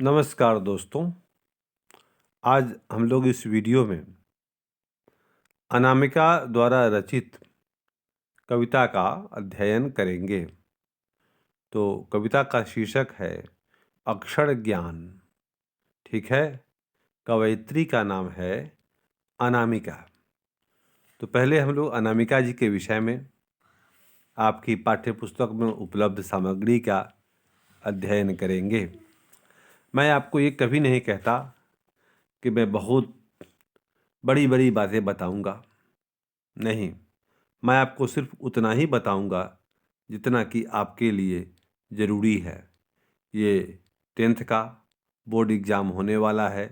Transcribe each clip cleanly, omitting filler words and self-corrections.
नमस्कार दोस्तों। आज हम लोग इस वीडियो में अनामिका द्वारा रचित कविता का अध्ययन करेंगे। तो कविता का शीर्षक है अक्षर ज्ञान। ठीक है। कवयित्री का नाम है अनामिका। तो पहले हम लोग अनामिका जी के विषय में आपकी पाठ्यपुस्तक में उपलब्ध सामग्री का अध्ययन करेंगे। मैं आपको ये कभी नहीं कहता कि मैं बहुत बड़ी बड़ी बातें बताऊंगा। नहीं, मैं आपको सिर्फ उतना ही बताऊंगा जितना कि आपके लिए ज़रूरी है। ये 10th का बोर्ड एग्ज़ाम होने वाला है,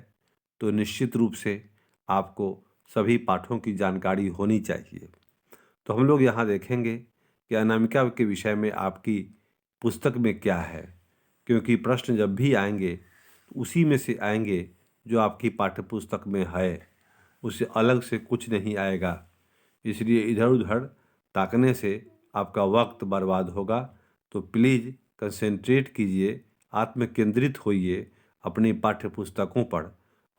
तो निश्चित रूप से आपको सभी पाठों की जानकारी होनी चाहिए। तो हम लोग यहाँ देखेंगे कि अनामिका के विषय में आपकी पुस्तक में क्या है, क्योंकि प्रश्न जब भी आएंगे उसी में से आएंगे जो आपकी पाठ्यपुस्तक में है, उससे अलग से कुछ नहीं आएगा। इसलिए इधर उधर ताकने से आपका वक्त बर्बाद होगा। तो प्लीज़ कंसंट्रेट कीजिए, आत्म केंद्रित होइए अपनी पाठ्य पुस्तकों पर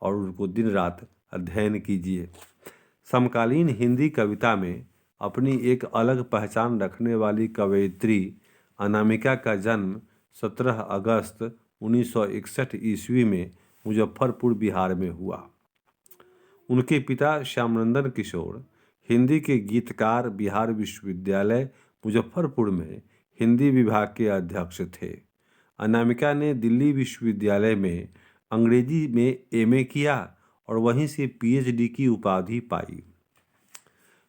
और उनको दिन रात अध्ययन कीजिए। समकालीन हिंदी कविता में अपनी एक अलग पहचान रखने वाली कवयित्री अनामिका का जन्म 17 अगस्त 1961 ईस्वी में मुजफ्फरपुर बिहार में हुआ। उनके पिता श्यामनंदन किशोर हिंदी के गीतकार बिहार विश्वविद्यालय मुजफ्फरपुर में हिंदी विभाग के अध्यक्ष थे। अनामिका ने दिल्ली विश्वविद्यालय में अंग्रेजी में एमए किया और वहीं से पीएचडी की उपाधि पाई।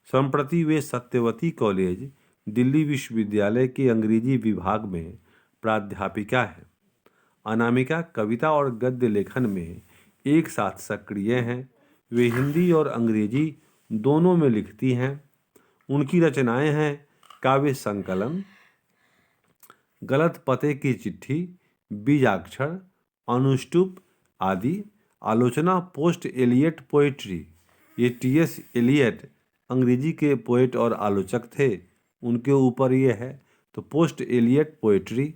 संप्रति वे सत्यवती कॉलेज दिल्ली विश्वविद्यालय के अंग्रेजी विभाग में प्राध्यापिका हैं। अनामिका कविता और गद्य लेखन में एक साथ सक्रिय हैं। वे हिंदी और अंग्रेजी दोनों में लिखती हैं। उनकी रचनाएं हैं काव्य संकलन, गलत पते की चिट्ठी, बीजाक्षर, अनुष्टुप आदि। आलोचना पोस्ट एलियट पोएट्री, ये टीएस एलियट अंग्रेजी के पोएट और आलोचक थे, उनके ऊपर ये है। तो पोस्ट एलियट पोएट्री,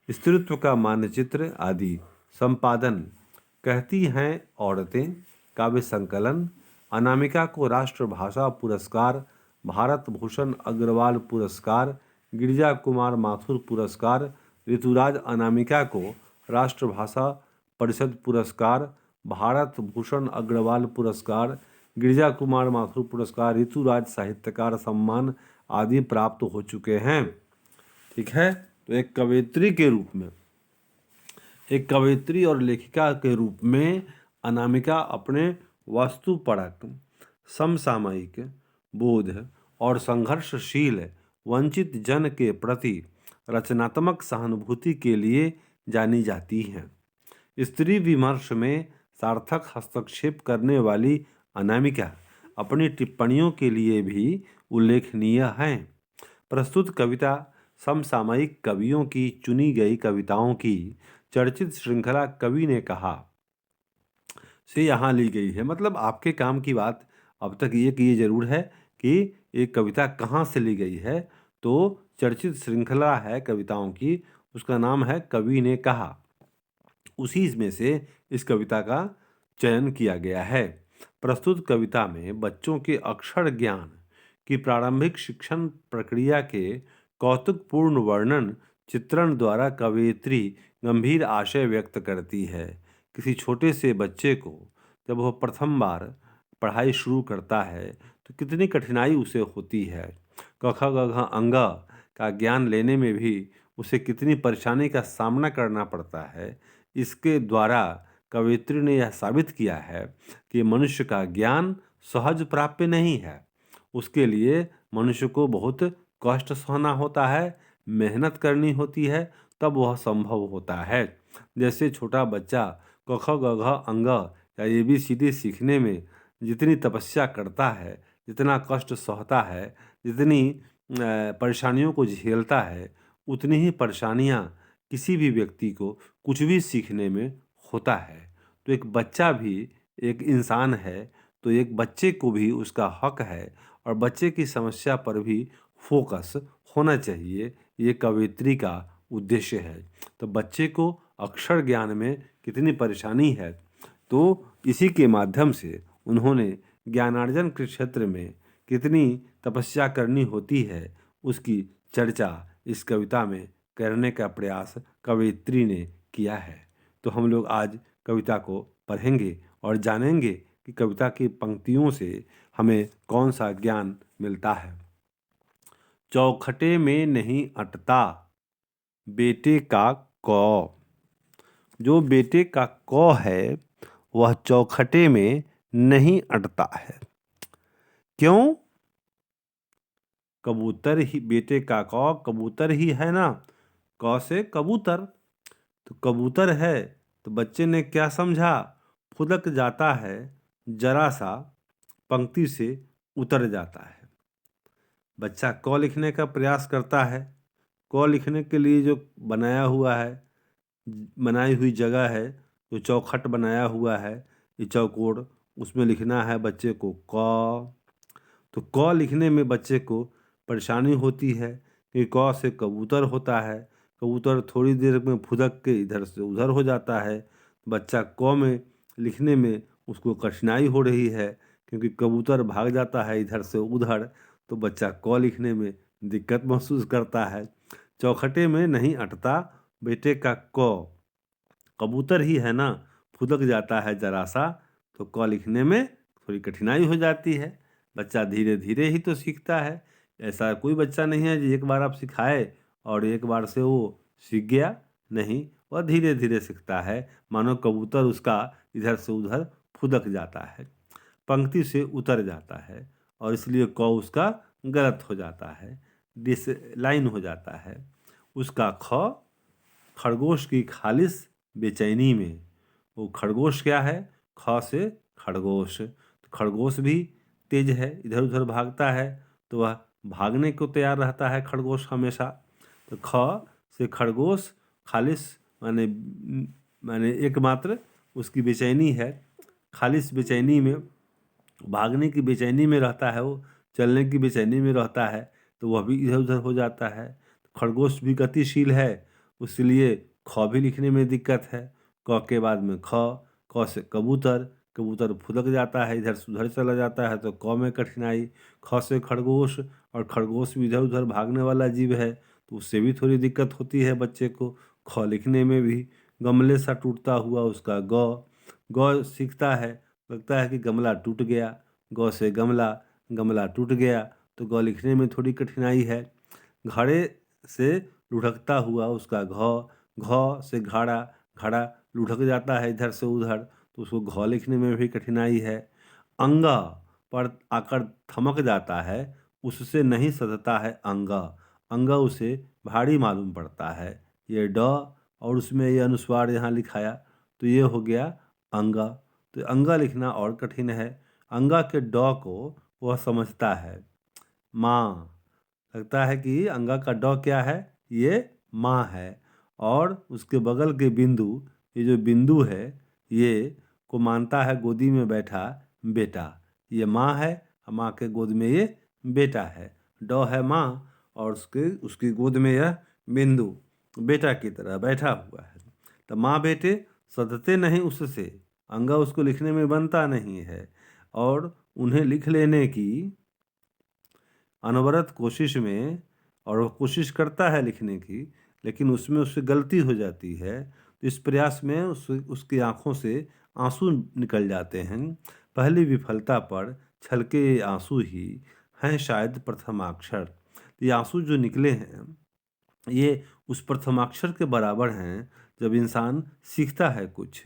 स्त्रीत्व का मानचित्र आदि। संपादन कहती हैं औरतें, काव्य संकलन। अनामिका को राष्ट्रभाषा पुरस्कार, भारत भूषण अग्रवाल पुरस्कार, गिरिजा कुमार माथुर पुरस्कार, ऋतुराज अनामिका को राष्ट्रभाषा परिषद पुरस्कार, भारत भूषण अग्रवाल पुरस्कार, गिरिजा कुमार माथुर पुरस्कार, ऋतुराज साहित्यकार सम्मान आदि प्राप्त हो चुके हैं। ठीक है। तो एक कवयित्री के रूप में, एक कवयित्री और लेखिका के रूप में अनामिका अपने वस्तुपरक, समसामयिक बोध और संघर्षशील वंचित जन के प्रति रचनात्मक सहानुभूति के लिए जानी जाती हैं। स्त्री विमर्श में सार्थक हस्तक्षेप करने वाली अनामिका अपनी टिप्पणियों के लिए भी उल्लेखनीय हैं। प्रस्तुत कविता समसामयिक कवियों की चुनी गई कविताओं की चर्चित श्रृंखला कवि ने कहा से यहाँ ली गई है। मतलब आपके काम की बात अब तक ये जरूर है कि एक कविता कहाँ से ली गई है। तो चर्चित श्रृंखला है कविताओं की, उसका नाम है कवि ने कहा। उसी में से इस कविता का चयन किया गया है। प्रस्तुत कविता में बच्चों के अक्षर ज्ञान की प्रारंभिक शिक्षण प्रक्रिया के कौतुकपूर्ण वर्णन चित्रण द्वारा कवयित्री गंभीर आशय व्यक्त करती है। किसी छोटे से बच्चे को जब वह प्रथम बार पढ़ाई शुरू करता है तो कितनी कठिनाई उसे होती है। क ख ग घ अंग का ज्ञान लेने में भी उसे कितनी परेशानी का सामना करना पड़ता है। इसके द्वारा कवयित्री ने यह साबित किया है कि मनुष्य का ज्ञान सहज प्राप्य नहीं है। उसके लिए मनुष्य को बहुत कष्ट सहना होता है, मेहनत करनी होती है, तब वह संभव होता है। जैसे छोटा बच्चा क ख ग घ अंग या ABCD सीखने में जितनी तपस्या करता है, जितना कष्ट सहता है, जितनी परेशानियों को झेलता है, उतनी ही परेशानियां किसी भी व्यक्ति को कुछ भी सीखने में होता है। तो एक बच्चा भी एक इंसान है, तो एक बच्चे को भी उसका हक है और बच्चे की समस्या पर भी फोकस होना चाहिए। ये कवयित्री का उद्देश्य है। तो बच्चे को अक्षर ज्ञान में कितनी परेशानी है। तो इसी के माध्यम से उन्होंने ज्ञानार्जन के क्षेत्र में कितनी तपस्या करनी होती है उसकी चर्चा इस कविता में करने का प्रयास कवयित्री ने किया है। तो हम लोग आज कविता को पढ़ेंगे और जानेंगे कि कविता की पंक्तियों से हमें कौन सा ज्ञान मिलता है। चौखटे में नहीं अटता बेटे का कौ। जो बेटे का कौ है वह चौखटे में नहीं अटता है। क्यों? कबूतर ही, बेटे का कौ कबूतर ही है ना, कौ से कबूतर। तो कबूतर है तो बच्चे ने क्या समझा, फुदक जाता है जरा सा, पंक्ति से उतर जाता है। बच्चा क लिखने का प्रयास करता है। क लिखने के लिए जो बनाई हुई जगह है, जो चौखट बनाया हुआ है, ये चौकोर, उसमें लिखना है बच्चे को क। तो क लिखने में बच्चे को परेशानी होती है कि क से कबूतर होता है। कबूतर थोड़ी देर में फुदक के इधर से उधर हो जाता है। बच्चा क में लिखने में उसको कठिनाई हो रही है क्योंकि कबूतर भाग जाता है इधर से उधर, तो बच्चा क लिखने में दिक्कत महसूस करता है। चौखटे में नहीं अटता बेटे का क, कबूतर ही है ना, फुदक जाता है जरा सा, तो क लिखने में थोड़ी कठिनाई हो जाती है। बच्चा धीरे धीरे ही तो सीखता है। ऐसा कोई बच्चा नहीं है जो एक बार आप सिखाए और एक बार से वो सीख गया, नहीं, वह धीरे धीरे सीखता है। मानो कबूतर उसका इधर से उधर फुदक जाता है, पंक्ति से उतर जाता है और इसलिए क उसका गलत हो जाता है, डिसलाइन हो जाता है। उसका ख खरगोश की खालिस बेचैनी में। वो खरगोश क्या है, ख से खरगोश। तो खरगोश भी तेज है, इधर उधर भागता है, तो वह भागने को तैयार रहता है खरगोश हमेशा। तो ख से खरगोश, खालिस माने माने एकमात्र उसकी बेचैनी है। खालिस बेचैनी में, भागने की बेचैनी में रहता है वो, चलने की बेचैनी में रहता है, तो वह भी इधर उधर हो जाता है। खरगोश भी गतिशील है, इसलिए ख भी लिखने में दिक्कत है। क के बाद में ख, क से कबूतर, कबूतर फुदक जाता है, इधर से उधर चला जाता है, तो क में कठिनाई। ख से खरगोश, और खरगोश भी इधर उधर भागने वाला जीव है, तो उससे भी थोड़ी दिक्कत होती है बच्चे को। ख लिखने में भी गमले सा टूटता हुआ उसका ग। ग सीखता है, लगता है कि गमला टूट गया, ग से गमला, गमला टूट गया, तो ग लिखने में थोड़ी कठिनाई है। घड़े से लुढ़कता हुआ उसका घ, घ से घड़ा, घड़ा लुढ़क जाता है इधर से उधर, तो उसको घ लिखने में भी कठिनाई है। अंगा पर आकर थमक जाता है, उससे नहीं सधता है अंगा, अंगा उसे भारी मालूम पड़ता है। ये ड और उसमें ये अनुस्वार यहाँ लिखाया, तो ये हो गया अंगा। तो अंगा लिखना और कठिन है। अंगा के ड को वह समझता है माँ, लगता है कि अंगा का ड क्या है, ये माँ है। और उसके बगल के बिंदु, ये जो बिंदु है, ये को मानता है गोदी में बैठा बेटा। ये माँ है, माँ के गोद में ये बेटा है। ड है माँ और उसकी गोद में यह बिंदु बेटा की तरह बैठा हुआ है। तो माँ बेटे सधते नहीं उससे, अंगा उसको लिखने में बनता नहीं है, और उन्हें लिख लेने की अनवरत कोशिश में, और वो कोशिश करता है लिखने की, लेकिन उसमें उससे गलती हो जाती है। तो इस प्रयास में उसकी आंखों से आंसू निकल जाते हैं। पहली विफलता पर छलके ये आंसू ही हैं शायद प्रथमाक्षर। तो ये आंसू जो निकले हैं, ये उस प्रथमाक्षर के बराबर हैं। जब इंसान सीखता है कुछ,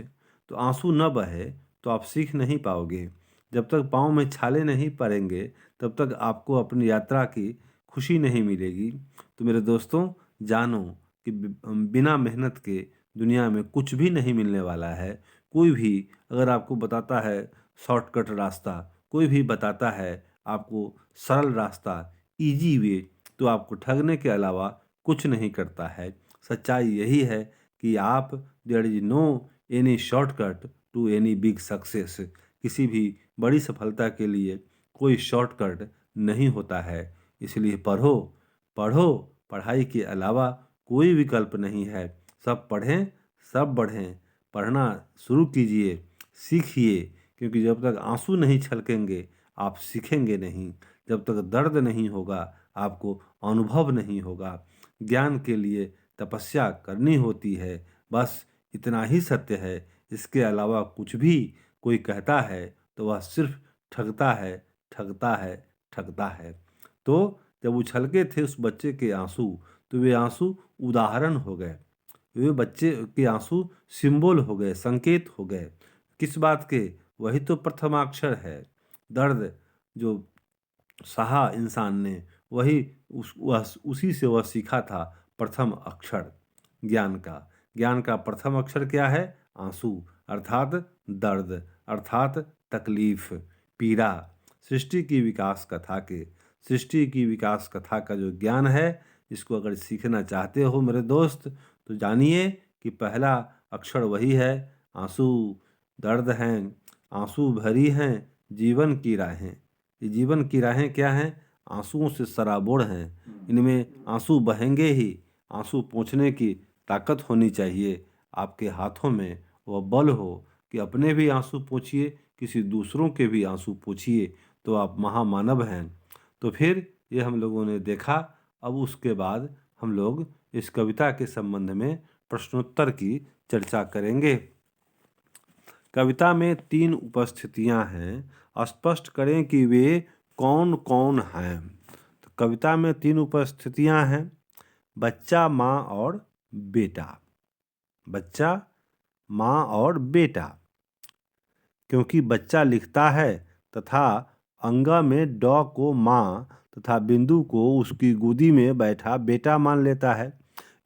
तो आंसू न बहे तो आप सीख नहीं पाओगे। जब तक पाँव में छाले नहीं पड़ेंगे, तब तक आपको अपनी यात्रा की खुशी नहीं मिलेगी। तो मेरे दोस्तों, जानो कि बिना मेहनत के दुनिया में कुछ भी नहीं मिलने वाला है। कोई भी अगर आपको बताता है शॉर्टकट रास्ता, कोई भी बताता है आपको सरल रास्ता, इजी वे, तो आपको ठगने के अलावा कुछ नहीं करता है। सच्चाई यही है कि आप, there is no any shortcut to any big success. किसी भी बड़ी सफलता के लिए कोई शॉर्टकट नहीं होता है। इसलिए पढ़ो, पढ़ो, पढ़ाई के अलावा कोई विकल्प नहीं है। सब पढ़ें, सब बढ़ें, पढ़ना शुरू कीजिए, सीखिए, क्योंकि जब तक आंसू नहीं छलकेंगे आप सीखेंगे नहीं। जब तक दर्द नहीं होगा आपको अनुभव नहीं होगा। ज्ञान के लिए तपस्या करनी होती है, बस इतना ही सत्य है। इसके अलावा कुछ भी कोई कहता है तो वह सिर्फ ठगता है, ठगता है, ठगता है। तो जब उछलके थे उस बच्चे के आंसू, तो वे आंसू उदाहरण हो गए, वे बच्चे के आंसू सिंबल हो गए, संकेत हो गए। किस बात के? वही तो प्रथमाक्षर है। दर्द जो सहा इंसान ने, वही उसी से वह सीखा था प्रथम अक्षर ज्ञान का। ज्ञान का प्रथम अक्षर क्या है? आंसू, अर्थात दर्द, अर्थात तकलीफ, पीड़ा। सृष्टि की विकास कथा का जो ज्ञान है, इसको अगर सीखना चाहते हो मेरे दोस्त, तो जानिए कि पहला अक्षर वही है आंसू। दर्द हैं, आंसू भरी हैं जीवन की राहें। ये जीवन की राहें क्या हैं? आंसुओं से सराबोर हैं। इनमें आंसू बहेंगे ही। आंसू पोंछने की ताकत होनी चाहिए आपके हाथों में। वह बल हो कि अपने भी आंसू पोंछिए, किसी दूसरों के भी आंसू पोंछिए, तो आप महामानव हैं। तो फिर ये हम लोगों ने देखा। अब उसके बाद हम लोग इस कविता के संबंध में प्रश्नोत्तर की चर्चा करेंगे। कविता में 3 उपस्थितियां हैं, स्पष्ट करें कि वे कौन कौन हैं। तो कविता में 3 उपस्थितियां हैं, बच्चा, माँ और बेटा। बच्चा, माँ और बेटा। क्योंकि बच्चा लिखता है तथा अंगा में ड को माँ तथा बिंदु को उसकी गोदी में बैठा बेटा मान लेता है।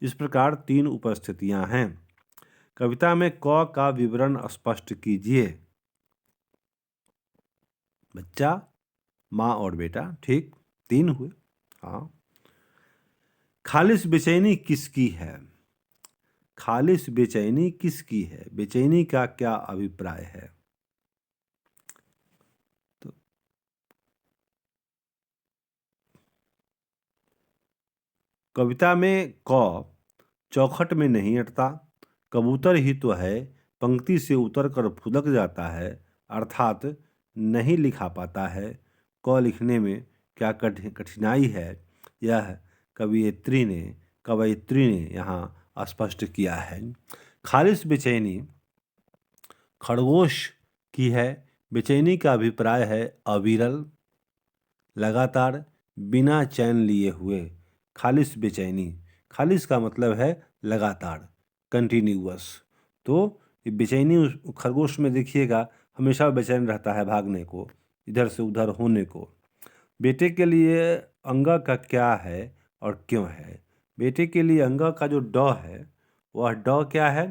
इस प्रकार 3 उपस्थितियां हैं। कविता में क का विवरण स्पष्ट कीजिए। बच्चा, माँ और बेटा, ठीक 3 हुए। हाँ। खालिस बेचैनी किसकी है? खालिस बेचैनी किसकी है? बेचैनी का क्या अभिप्राय है? तो कविता में क चौखट में नहीं अटता। कबूतर ही तो है, पंक्ति से उतरकर फुदक जाता है, अर्थात नहीं लिखा पाता है। क लिखने में क्या कठिनाई है, यह कवयित्री ने यहाँ स्पष्ट किया है। खालिस बेचैनी खरगोश की है। बेचैनी का अभिप्राय है अविरल, लगातार, बिना चैन लिए हुए। खालिस बेचैनी, खालिस का मतलब है लगातार, कंटिन्यूअस। तो ये बेचैनी खरगोश में देखिएगा हमेशा बेचैन रहता है भागने को, इधर से उधर होने को। बेटे के लिए अंगा का क्या है और क्यों है? बेटे के लिए अंगा का जो ड है, वह ड क्या है?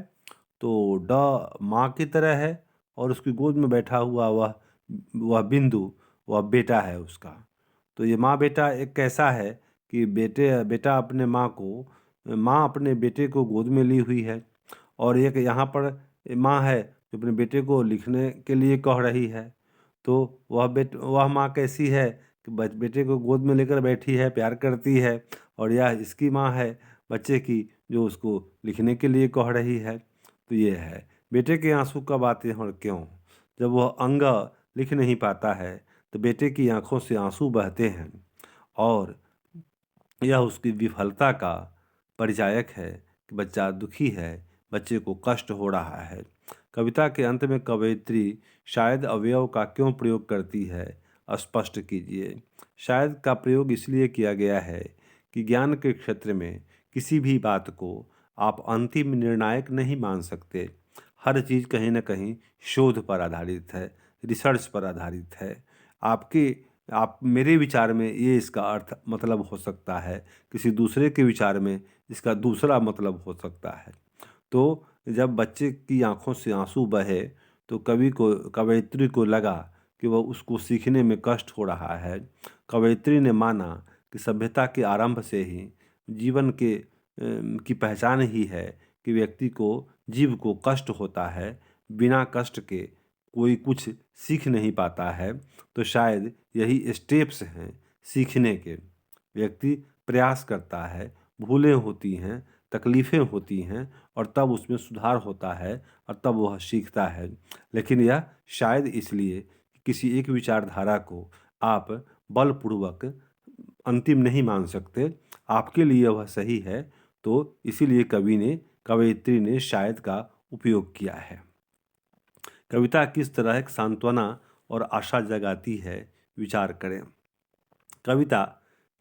तो ड माँ की तरह है, और उसकी गोद में बैठा हुआ वह बिंदु, वह बेटा है उसका। तो ये माँ बेटा एक कैसा है कि बेटा अपने माँ अपने बेटे को गोद में ली हुई है, और एक यहाँ पर माँ है जो अपने बेटे को लिखने के लिए कह रही है। तो वह माँ कैसी है कि बेटे को गोद में लेकर बैठी है, प्यार करती है, और यह इसकी माँ है बच्चे की, जो उसको लिखने के लिए कह रही है। तो ये है बेटे के आंसू कब आते हैं और क्यों? जब वह अंगा लिख नहीं पाता है तो बेटे की आंखों से आंसू बहते हैं, और यह उसकी विफलता का परिचायक है कि बच्चा दुखी है, बच्चे को कष्ट हो रहा है। कविता के अंत में कवयित्री शायद अवयव का क्यों प्रयोग करती है, स्पष्ट कीजिए। शायद का प्रयोग इसलिए किया गया है कि ज्ञान के क्षेत्र में किसी भी बात को आप अंतिम निर्णायक नहीं मान सकते। हर चीज़ कहीं ना कहीं शोध पर आधारित है, रिसर्च पर आधारित है। आप मेरे विचार में ये इसका अर्थ मतलब हो सकता है, किसी दूसरे के विचार में इसका दूसरा मतलब हो सकता है। तो जब बच्चे की आंखों से आंसू बहे तो कवयित्री को लगा कि वह उसको सीखने में कष्ट हो रहा है। कवयित्री ने माना कि सभ्यता के आरंभ से ही जीवन की पहचान ही है कि जीव को कष्ट होता है। बिना कष्ट के कोई कुछ सीख नहीं पाता है। तो शायद यही स्टेप्स हैं सीखने के। व्यक्ति प्रयास करता है, भूलें होती हैं, तकलीफ़ें होती हैं और तब उसमें सुधार होता है और तब वह सीखता है। लेकिन यह शायद इसलिए कि किसी एक विचारधारा को आप बलपूर्वक अंतिम नहीं मान सकते, आपके लिए वह सही है, तो इसीलिए कवयित्री ने शायद का उपयोग किया है। कविता किस तरह एक सांत्वना और आशा जगाती है, विचार करें। कविता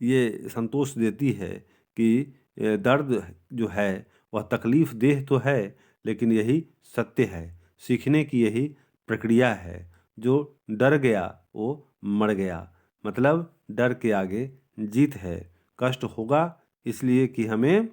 ये संतोष देती है कि दर्द जो है वह तकलीफ देह तो है, लेकिन यही सत्य है। सीखने की यही प्रक्रिया है। जो डर गया वो मर गया। मतलब डर के आगे जीत है। कष्ट होगा इसलिए कि हमें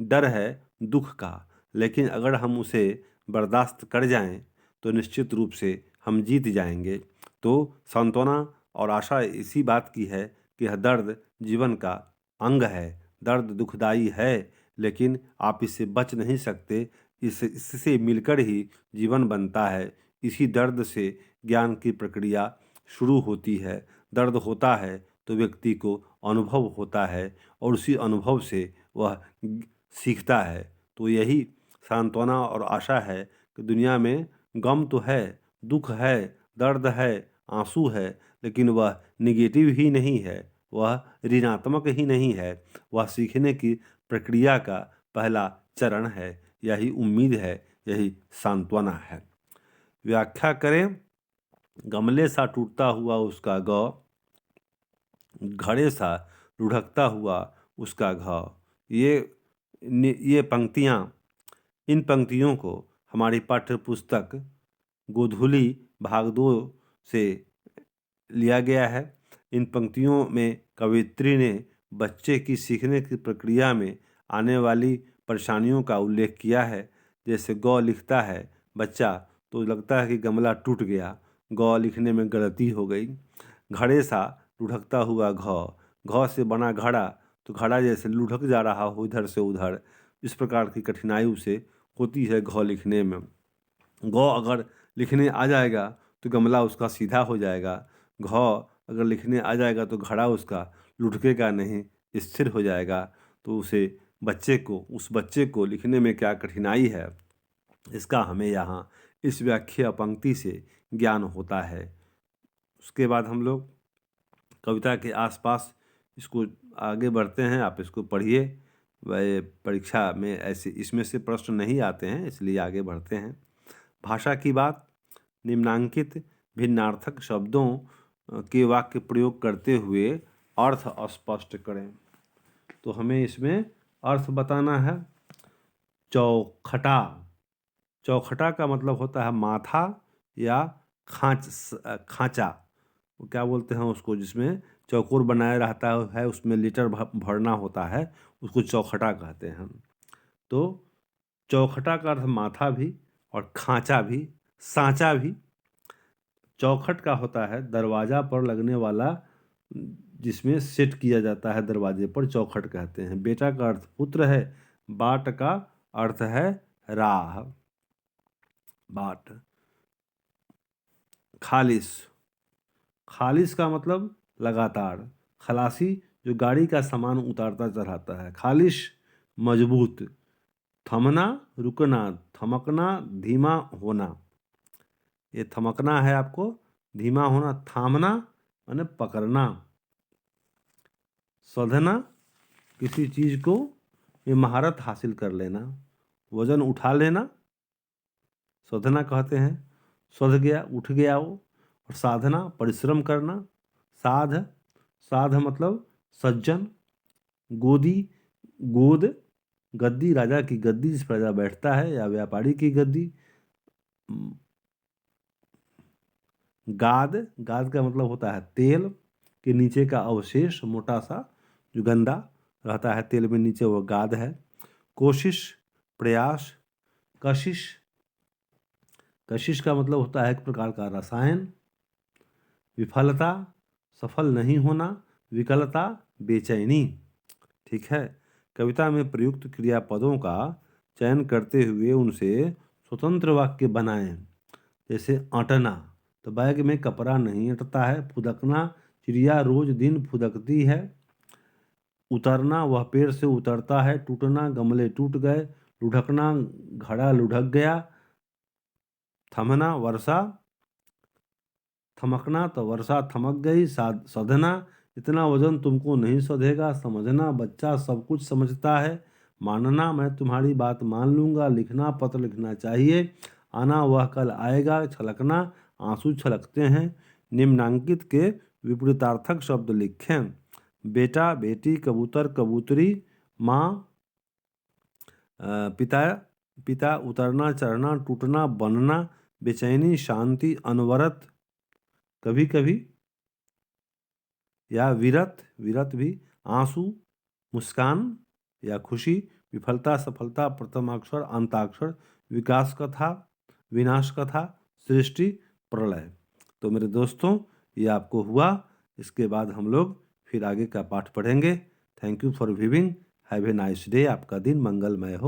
डर है दुख का, लेकिन अगर हम उसे बर्दाश्त कर जाएं तो निश्चित रूप से हम जीत जाएंगे। तो सांत्वना और आशा इसी बात की है कि यह दर्द जीवन का अंग है। दर्द दुखदाई है, लेकिन आप इससे बच नहीं सकते। इससे मिलकर ही जीवन बनता है। इसी दर्द से ज्ञान की प्रक्रिया शुरू होती है। दर्द होता है तो व्यक्ति को अनुभव होता है और उसी अनुभव से वह सीखता है। तो यही सांत्वना और आशा है कि दुनिया में गम तो है, दुख है, दर्द है, आंसू है, लेकिन वह निगेटिव ही नहीं है, वह ऋणात्मक ही नहीं है। वह सीखने की प्रक्रिया का पहला चरण है। यही उम्मीद है, यही सांत्वना है। व्याख्या करें। गमले सा टूटता हुआ उसका गौ, घड़े सा लुढ़कता हुआ उसका घाव। ये पंक्तियाँ, इन पंक्तियों को हमारी पाठ्य पुस्तक गोधूली भाग 2 से लिया गया है। इन पंक्तियों में कवयित्री ने बच्चे की सीखने की प्रक्रिया में आने वाली परेशानियों का उल्लेख किया है। जैसे गौ लिखता है बच्चा तो लगता है कि गमला टूट गया, गौ लिखने में गलती हो गई। घड़े सा लुढ़कता हुआ घौ, घौ से बना घड़ा, तो घड़ा जैसे लुढ़क जा रहा हो इधर से उधर, इस प्रकार की कठिनाई उसे होती है घौ लिखने में। गौ अगर लिखने आ जाएगा तो गमला उसका सीधा हो जाएगा। घौ अगर लिखने आ जाएगा तो घड़ा उसका लुढ़केगा नहीं, स्थिर हो जाएगा। तो उस बच्चे को लिखने में क्या कठिनाई है, इसका हमें यहाँ इस व्याख्या पंक्ति से ज्ञान होता है। उसके बाद हम लोग कविता के आसपास इसको आगे बढ़ते हैं। आप इसको पढ़िए। वह परीक्षा में ऐसे इसमें से प्रश्न नहीं आते हैं, इसलिए आगे बढ़ते हैं। भाषा की बात। निम्नांकित भिन्नार्थक शब्दों के वाक्य प्रयोग करते हुए अर्थ स्पष्ट करें। तो हमें इसमें अर्थ बताना है। चौखटा। चौखटा का मतलब होता है माथा या खांचा। वो क्या बोलते हैं उसको, जिसमें चौकोर बनाया रहता है, उसमें लीटर भरना होता है, उसको चौखटा कहते हैं। तो चौखटा का अर्थ माथा भी और खांचा भी, सांचा भी। चौखट का होता है दरवाजा पर लगने वाला, जिसमें सेट किया जाता है दरवाजे पर, चौखट कहते हैं। बेटा का अर्थ पुत्र है। बाट का अर्थ है राह, बाट। खालिस। खालिस का मतलब लगातार। खलासी जो गाड़ी का सामान उतारता चढ़ाता है। खालिश मजबूत। थमना रुकना, थमकना धीमा होना। ये थमकना है आपको, धीमा होना। थामना माने पकड़ना। सधना किसी चीज़ को ये महारत हासिल कर लेना। वजन उठा लेना सधना कहते हैं। सध गया, उठ गया वो। और साधना परिश्रम करना। साध मतलब सज्जन। गोदी, गोद, गद्दी राजा की गद्दी जिस पर राजा बैठता है, या व्यापारी की गद्दी। गाद, गाद का मतलब होता है तेल के नीचे का अवशेष, मोटा सा जो गंदा रहता है तेल में नीचे, वो गाद है। कोशिश प्रयास। कशिश, कशिश का मतलब होता है एक प्रकार का रसायन। विफलता सफल नहीं होना। विकलता बेचैनी। ठीक है। कविता में प्रयुक्त क्रियापदों का चयन करते हुए उनसे स्वतंत्र वाक्य बनाएं। जैसे अटना, तो बैग में कपड़ा नहीं अटता है। फुदकना, चिड़िया रोज दिन फुदकती है। उतरना वह पेड़ से उतरता है, टूटना गमले टूट गए, लुढ़कना घड़ा लुढ़क गया, थमना वर्षा थमकना तो वर्षा थमक गई, सधना इतना वजन तुमको नहीं सधेगा, समझना बच्चा सब कुछ समझता है, मानना मैं तुम्हारी बात मान लूँगा, लिखना पत्र लिखना चाहिए, आना वह कल आएगा, छलकना आंसू छलकते हैं। निम्नांकित के विपरीतार्थक शब्द लिखें। बेटा बेटी, कबूतर कबूतरी, माँ पिता पिता, उतरना चढ़ना, टूटना बनना, बेचैनी शांति, अनवरत कभी कभी या विरत विरत भी, आंसू मुस्कान या खुशी, विफलता सफलता, प्रथमाक्षर अंताक्षर, विकास कथा विनाश कथा, सृष्टि प्रलय। तो मेरे दोस्तों ये आपको हुआ। इसके बाद हम लोग फिर आगे का पाठ पढ़ेंगे। Thank you for viewing. Have a nice day. आपका दिन मंगलमय हो।